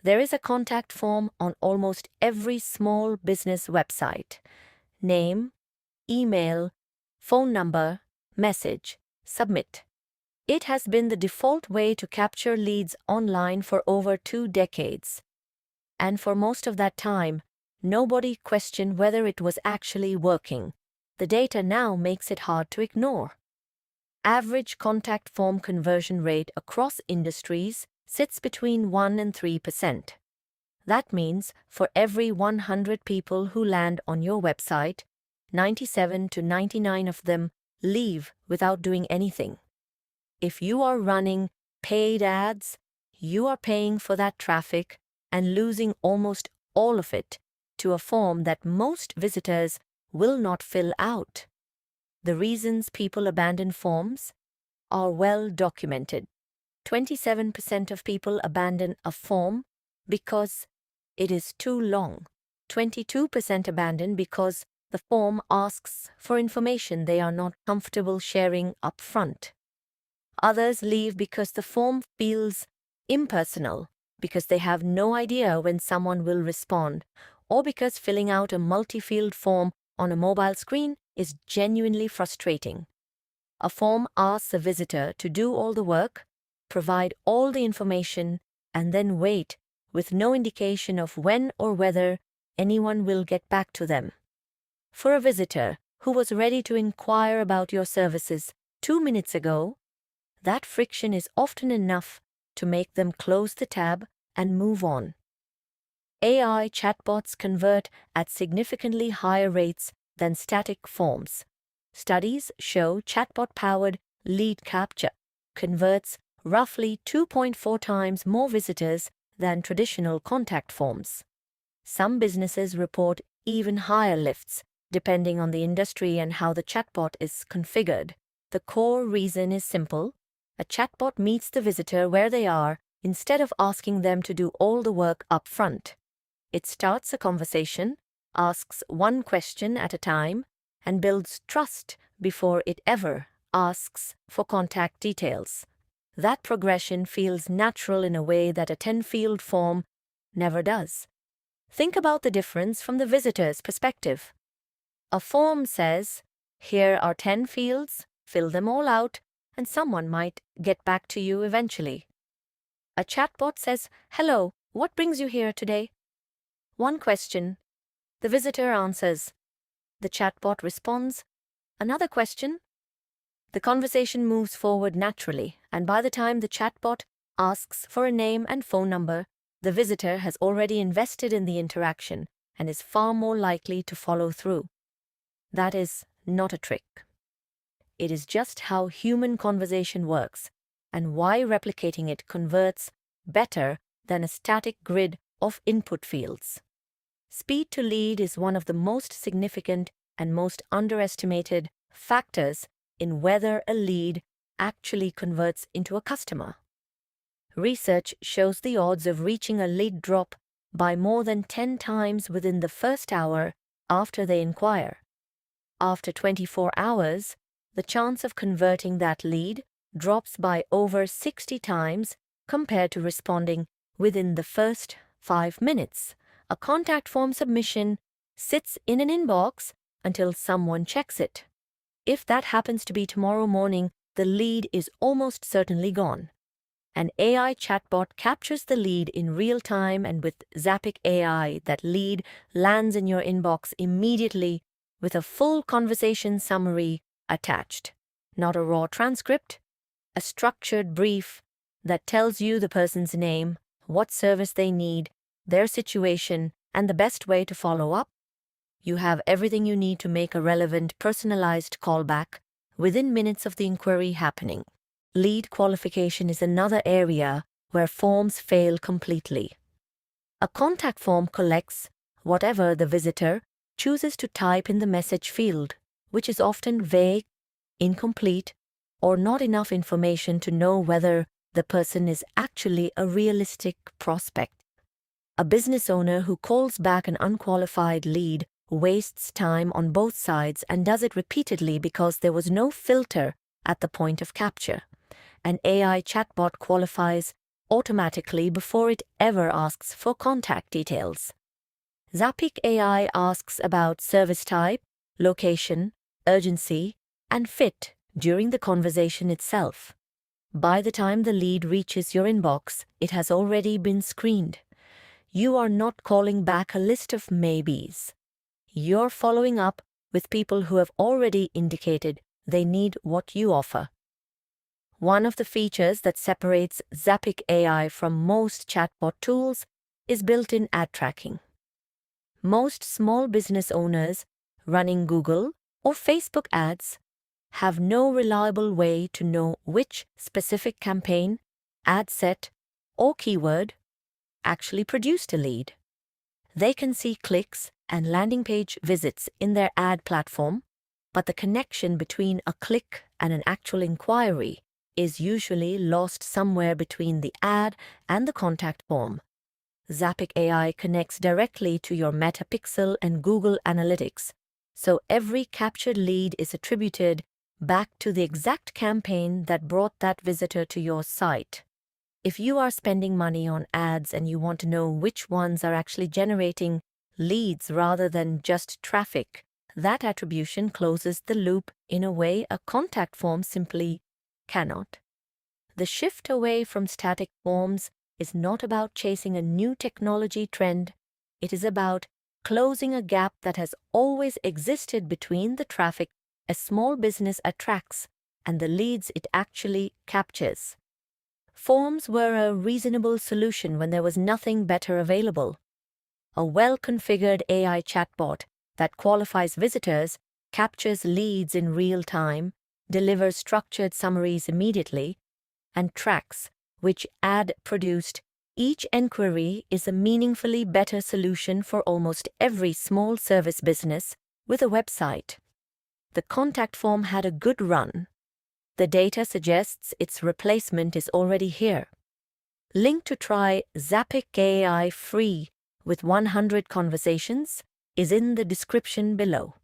There is a contact form on almost every small business website. Name, email, phone number, message, submit. It has been the default way to capture leads online for over 2 decades. And for most of that time, nobody questioned whether it was actually working. The data now makes it hard to ignore. Average contact form conversion rate across industries sits between 1 and 3%. That means for every 100 people who land on your website, 97 to 99 of them leave without doing anything. If you are running paid ads, you are paying for that traffic and losing almost all of it to a form that most visitors will not fill out. The reasons people abandon forms are well documented. 27% of people abandon a form because it is too long. 22% abandon because the form asks for information they are not comfortable sharing upfront. Others leave because the form feels impersonal, because they have no idea when someone will respond, or because filling out a multi-field form on a mobile screen is genuinely frustrating. A form asks a visitor to do all the work, provide all the information, and then wait with no indication of when or whether anyone will get back to them. For a visitor who was ready to inquire about your services 2 minutes ago, that friction is often enough to make them close the tab and move on. AI chatbots convert at significantly higher rates than static forms. Studies show chatbot-powered lead capture converts roughly 2.4 times more visitors than traditional contact forms. Some businesses report even higher lifts, depending on the industry and how the chatbot is configured. The core reason is simple. A chatbot meets the visitor where they are instead of asking them to do all the work up front. It starts a conversation, asks one question at a time, and builds trust before it ever asks for contact details. That progression feels natural in a way that a 10-field form never does. Think about the difference from the visitor's perspective. A form says, "Here are 10 fields, fill them all out, and someone might get back to you eventually." A chatbot says, "Hello, what brings you here today?" One question. The visitor answers. The chatbot responds. Another question. The conversation moves forward naturally, and by the time the chatbot asks for a name and phone number, the visitor has already invested in the interaction and is far more likely to follow through. That is not a trick. It is just how human conversation works and why replicating it converts better than a static grid of input fields. Speed to lead is one of the most significant and most underestimated factors in whether a lead actually converts into a customer. Research shows the odds of reaching a lead drop by more than 10 times within the first hour after they inquire. After 24 hours, the chance of converting that lead drops by over 60 times compared to responding within the first 5 minutes. A contact form submission sits in an inbox until someone checks it. If that happens to be tomorrow morning, the lead is almost certainly gone. An AI chatbot captures the lead in real time, and with Zappiq AI, that lead lands in your inbox immediately with a full conversation summary attached. Not a raw transcript, a structured brief that tells you the person's name, what service they need, their situation, and the best way to follow up. You have everything you need to make a relevant, personalized callback within minutes of the inquiry happening. Lead qualification is another area where forms fail completely. A contact form collects whatever the visitor chooses to type in the message field, which is often vague, incomplete, or not enough information to know whether the person is actually a realistic prospect. A business owner who calls back an unqualified lead wastes time on both sides and does it repeatedly because there was no filter at the point of capture. An AI chatbot qualifies automatically before it ever asks for contact details. Zappiq AI asks about service type, location, urgency, and fit during the conversation itself. By the time the lead reaches your inbox, it has already been screened. You are not calling back a list of maybes. You're following up with people who have already indicated they need what you offer. One of the features that separates Zappiq AI from most chatbot tools is built-in ad tracking. Most small business owners running Google or Facebook ads have no reliable way to know which specific campaign, ad set, or keyword actually produced a lead. They can see clicks and landing page visits in their ad platform, but the connection between a click and an actual inquiry is usually lost somewhere between the ad and the contact form. Zappiq AI connects directly to your Meta Pixel and Google Analytics, so every captured lead is attributed back to the exact campaign that brought that visitor to your site. If you are spending money on ads and you want to know which ones are actually generating leads rather than just traffic, that attribution closes the loop in a way a contact form simply cannot. The shift away from static forms is not about chasing a new technology trend. It is about closing a gap that has always existed between the traffic a small business attracts and the leads it actually captures. Forms were a reasonable solution when there was nothing better available. A well-configured AI chatbot that qualifies visitors, captures leads in real time, delivers structured summaries immediately, and tracks which ad produced each enquiry is a meaningfully better solution for almost every small service business with a website. The contact form had a good run. The data suggests its replacement is already here. Link to try Zappiq AI free with 100 conversations is in the description below.